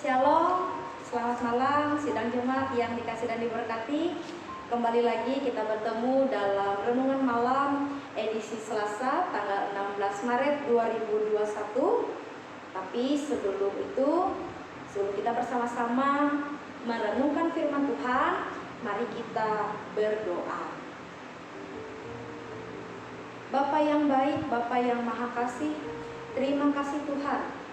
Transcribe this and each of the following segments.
Shalom, selamat malam sidang jemaat yang dikasih dan diberkati. Kembali lagi kita bertemu dalam Renungan Malam edisi Selasa tanggal 16 Maret 2021. Tapi sebelum kita bersama-sama merenungkan firman Tuhan, mari kita berdoa. Bapa yang baik, Bapa yang maha kasih, terima kasih Tuhan,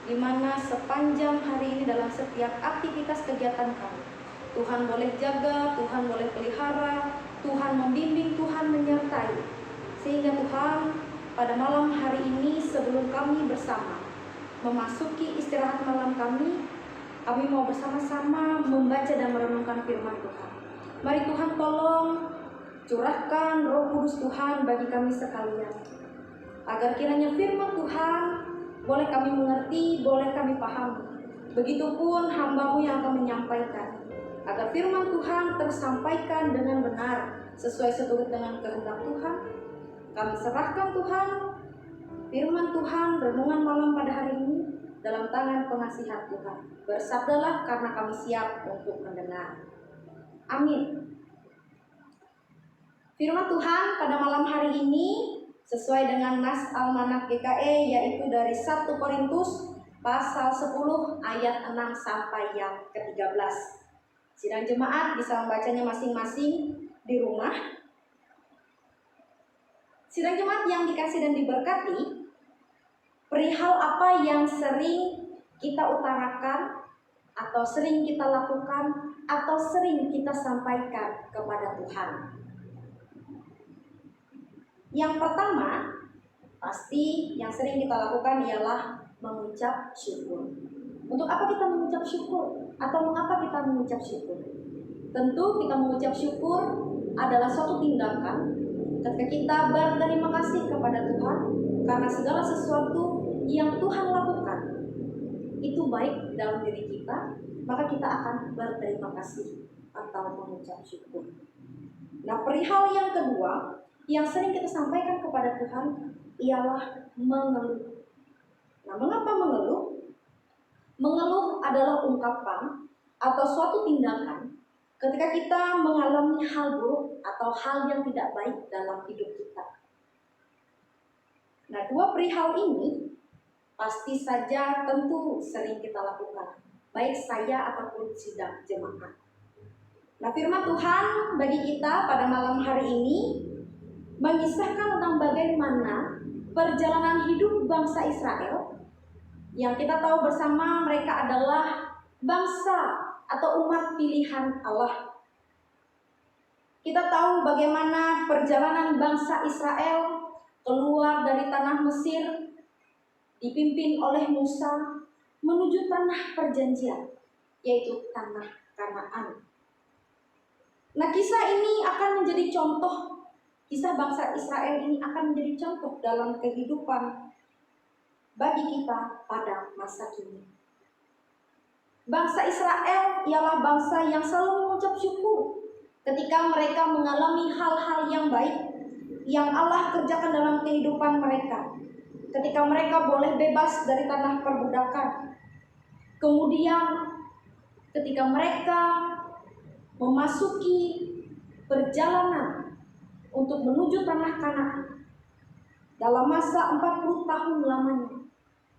di mana sepanjang hari ini dalam setiap aktivitas kegiatan kami, Tuhan boleh jaga, Tuhan boleh pelihara, Tuhan membimbing, Tuhan menyertai. Sehingga Tuhan, pada malam hari ini sebelum kami bersama memasuki istirahat malam kami mau bersama-sama membaca dan merenungkan firman Tuhan. Mari Tuhan tolong curahkan Roh Kudus Tuhan bagi kami sekalian, agar kiranya firman Tuhan boleh kami mengerti, boleh kami pahami. Begitupun hamba-Mu yang akan menyampaikan, agar firman Tuhan tersampaikan dengan benar, sesuai seturut dengan kehendak Tuhan. Kami serahkan Tuhan, firman Tuhan, renungan malam pada hari ini dalam tangan pengasihan Tuhan. Bersabdalah karena kami siap untuk mendengar. Amin. Firman Tuhan pada malam hari ini sesuai dengan nas Almanak GKE, yaitu dari 1 Korintus pasal 10 ayat 6 sampai yang ke-13. Sidang jemaat bisa membacanya masing-masing di rumah. Sidang jemaat yang dikasih dan diberkati, perihal apa yang sering kita utarakan atau sering kita lakukan atau sering kita sampaikan kepada Tuhan. Yang pertama, pasti yang sering kita lakukan ialah mengucap syukur. Untuk apa kita mengucap syukur? Atau mengapa kita mengucap syukur? Tentu kita mengucap syukur adalah suatu tindakan ketika kita berterima kasih kepada Tuhan karena segala sesuatu yang Tuhan lakukan itu baik dalam diri kita, maka kita akan berterima kasih atau mengucap syukur. Nah, perihal yang kedua yang sering kita sampaikan kepada Tuhan ialah mengeluh. Nah, mengapa mengeluh? Mengeluh adalah ungkapan atau suatu tindakan ketika kita mengalami hal buruk atau hal yang tidak baik dalam hidup kita. Nah, dua perihal ini pasti saja tentu sering kita lakukan, baik saya ataupun sidang jemaat. Nah, firman Tuhan bagi kita pada malam hari ini mengisahkan tentang bagaimana perjalanan hidup bangsa Israel, yang kita tahu bersama mereka adalah bangsa atau umat pilihan Allah. Kita tahu bagaimana perjalanan bangsa Israel keluar dari tanah Mesir dipimpin oleh Musa menuju tanah perjanjian, yaitu tanah Kanaan. Nah, kisah ini akan menjadi contoh. Kisah bangsa Israel ini akan menjadi contoh dalam kehidupan bagi kita pada masa kini. Bangsa Israel ialah bangsa yang selalu mengucap syukur ketika mereka mengalami hal-hal yang baik yang Allah kerjakan dalam kehidupan mereka. Ketika mereka boleh bebas dari tanah perbudakan. Kemudian ketika mereka memasuki perjalanan untuk menuju tanah Kanaan dalam masa 40 tahun lamanya,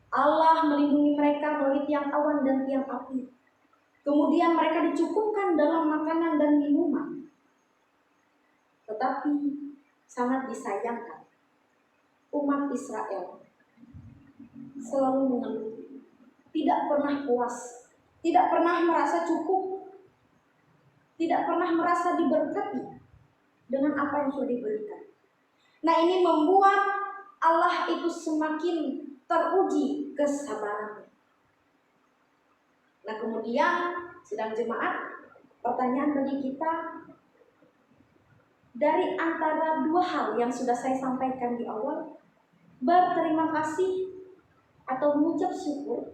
Allah melindungi mereka melalui tiang awan dan tiang api. Kemudian mereka dicukupkan dalam makanan dan minuman. Tetapi sangat disayangkan, umat Israel selalu mengeluh, tidak pernah puas, tidak pernah merasa cukup, tidak pernah merasa diberkati dengan apa yang sudah diberikan. Nah, ini membuat Allah itu semakin teruji kesabarannya. Nah, kemudian sidang jemaat, pertanyaan bagi kita, dari antara dua hal yang sudah saya sampaikan di awal, berterima kasih atau mengucap syukur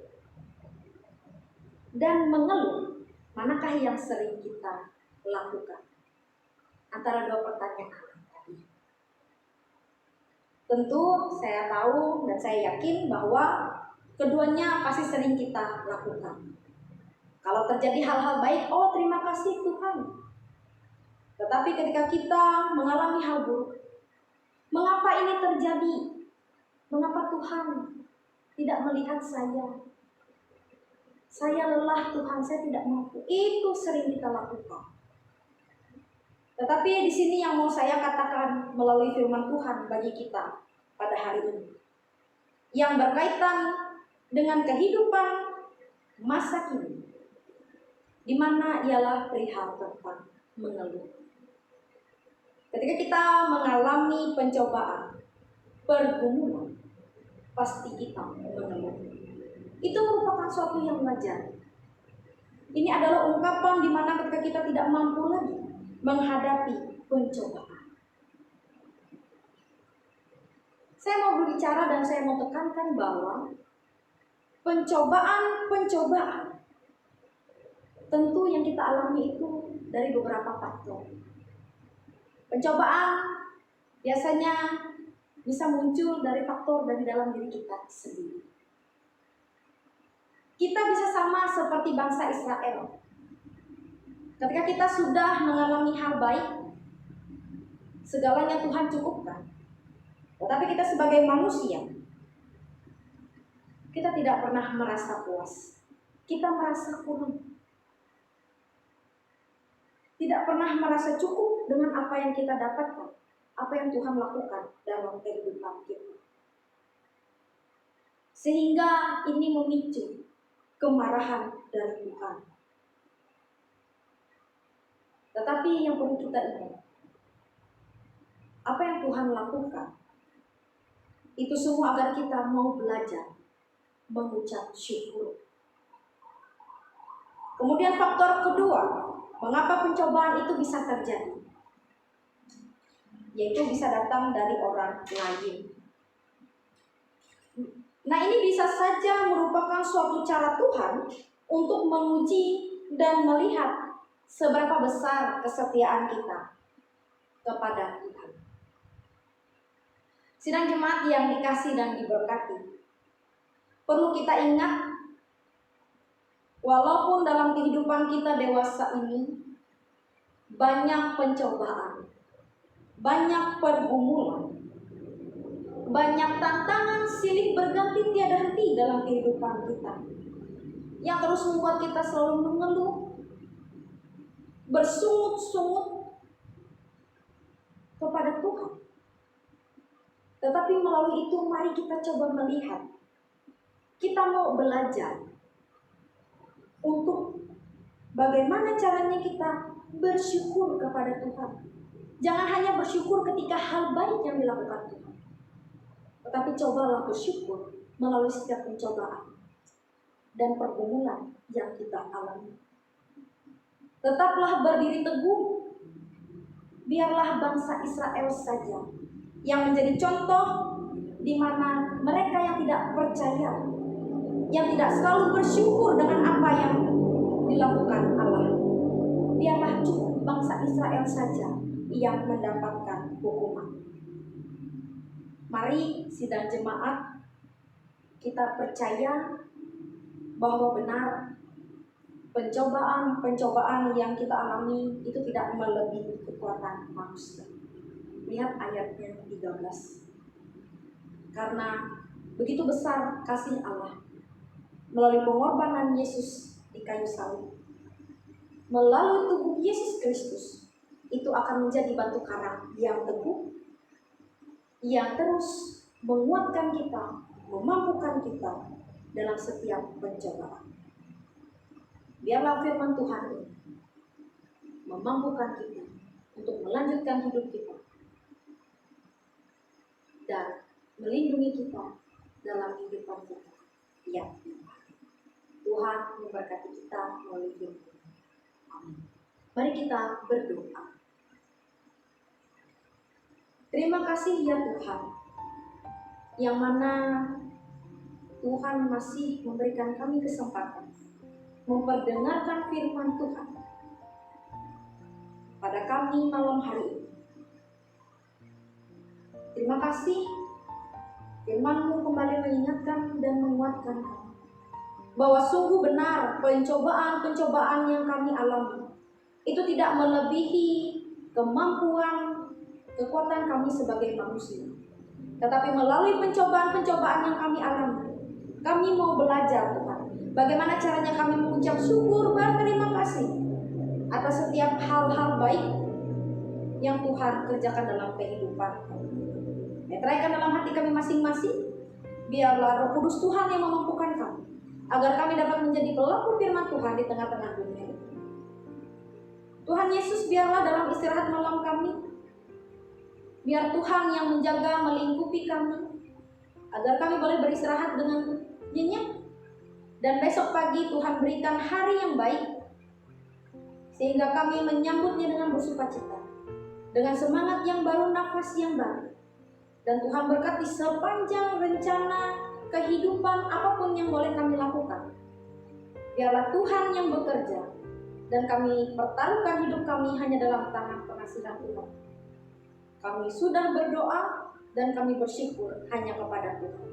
dan mengeluh, manakah yang sering kita lakukan? Antara dua pertanyaan. Tentu saya tahu dan saya yakin bahwa keduanya pasti sering kita lakukan. Kalau terjadi hal-hal baik, oh terima kasih Tuhan. Tetapi ketika kita mengalami hal buruk, mengapa ini terjadi? Mengapa Tuhan tidak melihat saya? Saya lelah Tuhan, saya tidak mampu. Itu sering kita lakukan. Tetapi di sini yang mau saya katakan melalui firman Tuhan bagi kita pada hari ini, yang berkaitan dengan kehidupan masa kini, di mana ialah perihal tentang mengeluh. Ketika kita mengalami pencobaan, pergumulan, pasti kita mengeluh. Itu merupakan suatu yang wajar. Ini adalah ungkapan di mana ketika kita tidak mampu lagi menghadapi pencobaan. Saya mau berbicara dan saya mau tekankan bahwa pencobaan tentu yang kita alami itu dari beberapa faktor. Pencobaan biasanya bisa muncul dari faktor dari dalam diri kita sendiri. Kita bisa sama seperti bangsa Israel. Ketika kita sudah mengalami hal baik, segalanya Tuhan cukupkan. Tetapi kita sebagai manusia, kita tidak pernah merasa puas. Kita merasa kurang. Tidak pernah merasa cukup dengan apa yang kita dapatkan, apa yang Tuhan lakukan dalam kehidupan kita. Sehingga ini memicu kemarahan dari Tuhan. Tetapi yang perlu kita ingat, apa yang Tuhan lakukan, itu semua agar kita mau belajar mengucap syukur. Kemudian faktor kedua, mengapa pencobaan itu bisa terjadi? Yaitu bisa datang dari orang lain. Nah, ini bisa saja merupakan suatu cara Tuhan untuk menguji dan melihat seberapa besar kesetiaan kita kepada Tuhan. Sidang jemaat yang dikasih dan diberkati, perlu kita ingat, walaupun dalam kehidupan kita dewasa ini banyak pencobaan, banyak pergumulan, banyak tantangan silih berganti tiada henti dalam kehidupan kita, yang terus membuat kita selalu mengeluh, bersungut-sungut kepada Tuhan. Tetapi melalui itu mari kita coba melihat, kita mau belajar untuk bagaimana caranya kita bersyukur kepada Tuhan. Jangan hanya bersyukur ketika hal baik yang dilakukan Tuhan, tetapi cobalah bersyukur melalui setiap pencobaan dan pergumulan yang kita alami. Tetaplah berdiri teguh. Biarlah bangsa Israel saja yang menjadi contoh di mana mereka yang tidak percaya, yang tidak selalu bersyukur dengan apa yang dilakukan Allah. Biarlah cukup bangsa Israel saja yang mendapatkan hukuman. Mari sidang jemaat, kita percaya bahwa benar pencobaan yang kita alami itu tidak melebihi kekuatan manusia. Lihat ayatnya 13. Karena begitu besar kasih Allah melalui pengorbanan Yesus di kayu salib, melalui tubuh Yesus Kristus, itu akan menjadi batu karang yang teguh, yang terus menguatkan kita, memampukan kita dalam setiap pencobaan. Biarlah firman Tuhan ini memampukan kita untuk melanjutkan hidup kita dan melindungi kita dalam kehidupan kita. Ya, Tuhan memberkati kita melalui firman. Amin. Mari kita berdoa. Terima kasih ya Tuhan, yang mana Tuhan masih memberikan kami kesempatan memperdengarkan firman Tuhan pada kami malam hari ini. Terima kasih, firman-Mu kembali mengingatkan dan menguatkan kami. bahwa sungguh benar pencobaan-pencobaan yang kami alami itu tidak melebihi kemampuan kekuatan kami sebagai manusia. Tetapi melalui pencobaan-pencobaan yang kami alami, kami mau belajar Tuhan, bagaimana caranya kami mengucap syukur, berterima kasih atas setiap hal-hal baik yang Tuhan kerjakan dalam kehidupan kami. Meteraikan dalam hati kami masing-masing, biarlah Roh Kudus Tuhan yang memampukan kami, agar kami dapat menjadi pelaku firman Tuhan di tengah-tengah dunia. Tuhan Yesus, biarlah dalam istirahat malam kami, biar Tuhan yang menjaga, melingkupi kami, agar kami boleh beristirahat dengan nyenyak. Dan besok pagi Tuhan berikan hari yang baik, sehingga kami menyambutnya dengan bersukacita, dengan semangat yang baru, nafas yang baru. Dan Tuhan berkati sepanjang rencana kehidupan apapun yang boleh kami lakukan. Biarlah Tuhan yang bekerja, dan kami pertaruhkan hidup kami hanya dalam tangan pengasihan Tuhan. Kami sudah berdoa dan kami bersyukur hanya kepada Tuhan.